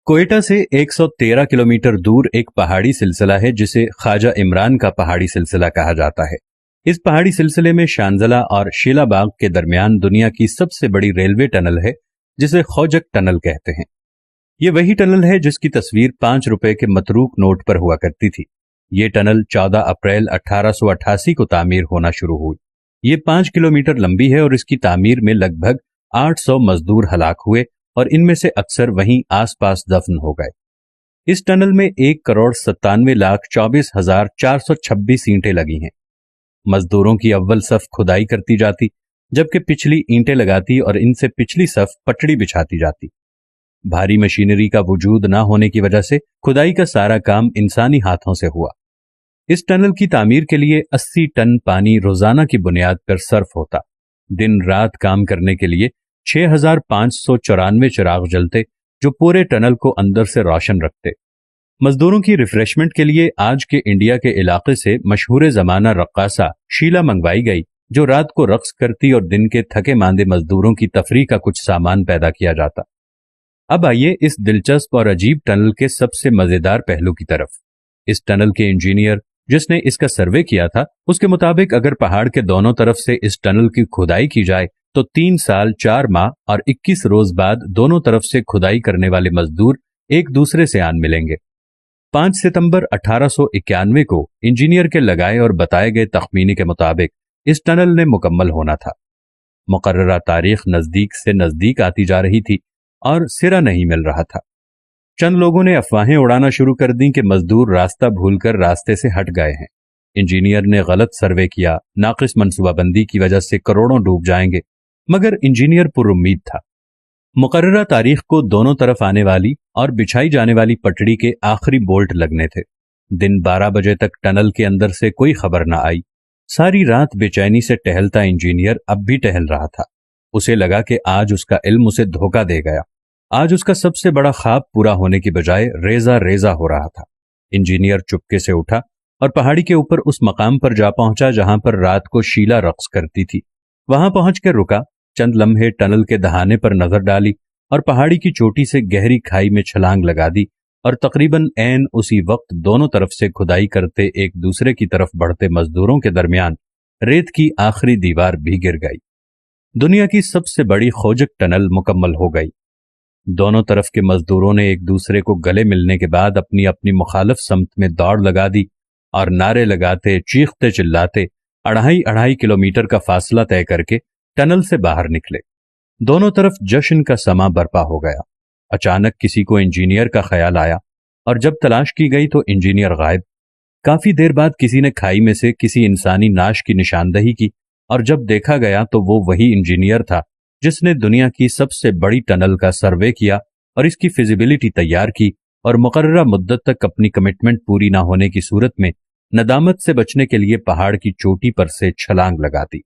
कोयटा से 113 किलोमीटर दूर एक पहाड़ी सिलसिला है जिसे ख्वाजा इमरान का पहाड़ी सिलसिला कहा जाता है। इस पहाड़ी सिलसिले में शांजला और शीलाबाग के दरमियान दुनिया की सबसे बड़ी रेलवे टनल है जिसे खौजक टनल कहते हैं। ये वही टनल है जिसकी तस्वीर 5 रुपए के मतरूक नोट पर हुआ करती थी। ये टनल 14 अप्रैल 1888 को तामीर होना शुरू हुई। ये 5 किलोमीटर लंबी है और इसकी तामीर में लगभग 800 मजदूर हलाक हुए और इनमें से अक्सर वहीं आसपास दफन हो गए। इस टनल में 1,97,24,426 ईंटें लगी हैं। मजदूरों की अव्वल सफ खुदाई करती जाती, जबकि पिछली ईंटें लगाती और इनसे पिछली सफ पटड़ी बिछाती जाती। भारी मशीनरी का वजूद न होने की वजह से खुदाई का सारा काम इंसानी हाथों से हुआ। इस टनल की तामीर के लिए 80 टन पानी रोजाना की बुनियाद पर सर्फ होता। दिन रात काम करने के लिए 6,594 चिराग जलते जो पूरे टनल को अंदर से रोशन रखते। मजदूरों की रिफ्रेशमेंट के लिए आज के इंडिया के इलाके से मशहूर जमाना रक्कासा शीला मंगवाई गई, जो रात को रक्स करती और दिन के थके मांदे मजदूरों की तफरीह का कुछ सामान पैदा किया जाता। अब आइए इस दिलचस्प और अजीब टनल के सबसे मजेदार पहलू की तरफ। इस टनल के इंजीनियर जिसने इसका सर्वे किया था, उसके मुताबिक अगर पहाड़ के दोनों तरफ से इस टनल की खुदाई की जाए तो 3 साल 4 माह और 21 रोज बाद दोनों तरफ से खुदाई करने वाले मजदूर एक दूसरे से आन मिलेंगे। 5 सितंबर 1891 को इंजीनियर के लगाए और बताए गए तखमीने के मुताबिक इस टनल ने मुकम्मल होना था। मुकर्ररा तारीख नजदीक से नजदीक आती जा रही थी और सिरा नहीं मिल रहा था। चंद लोगों ने अफवाहें उड़ाना शुरू कर दी कि मजदूर रास्ता भूलकर रास्ते से हट गए हैं। इंजीनियर ने गलत सर्वे किया, नाकिस मनसूबाबंदी की वजह से करोड़ों डूब जाएंगे, मगर इंजीनियर पुरुम्मीद था। मुकर्ररा तारीख को दोनों तरफ आने वाली और बिछाई जाने वाली पटड़ी के आखिरी बोल्ट लगने थे। दिन 12 बजे तक टनल के अंदर से कोई खबर न आई। सारी रात बेचैनी से टहलता इंजीनियर अब भी टहल रहा था। उसे लगा कि आज उसका इल्म उसे धोखा दे गया। आज उसका सबसे बड़ा ख्वाब पूरा होने की बजाय रेजा रेजा हो रहा था। इंजीनियर चुपके से उठा और पहाड़ी के ऊपर उस मकाम पर जा पहुंचा जहां पर रात को शीला रक्स करती थी। वहां पहुंचकर रुका, चंद लम्हे टनल के दहाने पर नजर डाली और पहाड़ी की चोटी से गहरी खाई में छलांग लगा दी और तकरीबन ऐन उसी वक्त दोनों तरफ से खुदाई करते एक दूसरे की तरफ बढ़ते मजदूरों के दरमियान रेत की आखिरी दीवार भी गिर गई। दुनिया की सबसे बड़ी खोजक टनल मुकम्मल हो गई। दोनों तरफ के मजदूरों ने एक दूसरे को गले मिलने के बाद अपनी अपनी मुखालिफ समत में दौड़ लगा दी और नारे लगाते चीखते चिल्लाते 2.5 किलोमीटर का फासला तय करके टनल से बाहर निकले। दोनों तरफ जश्न का समा बरपा हो गया। अचानक किसी को इंजीनियर का ख्याल आया और जब तलाश की गई तो इंजीनियर गायब। काफी देर बाद किसी ने खाई में से किसी इंसानी नाश की निशानदही की और जब देखा गया तो वो वही इंजीनियर था जिसने दुनिया की सबसे बड़ी टनल का सर्वे किया और इसकी फिजिबिलिटी तैयार की और मुकर्ररा मुद्दत तक अपनी कमिटमेंट पूरी ना होने की सूरत में नदामत से बचने के लिए पहाड़ की चोटी पर से छलांग लगा दी।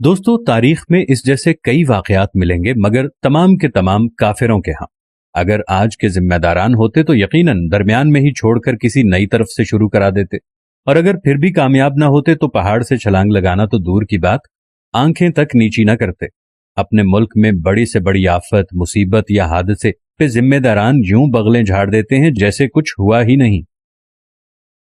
दोस्तों, तारीख में इस जैसे कई वाकयात मिलेंगे, मगर तमाम के तमाम काफिरों के यहाँ। अगर आज के जिम्मेदारान होते तो यकीनन दरमियान में ही छोड़कर किसी नई तरफ से शुरू करा देते, और अगर फिर भी कामयाब ना होते तो पहाड़ से छलांग लगाना तो दूर की बात, आंखें तक नीची न करते। अपने मुल्क में बड़ी से बड़ी आफत, मुसीबत या हादसे पे जिम्मेदारान यूं बगलें झाड़ देते हैं जैसे कुछ हुआ ही नहीं।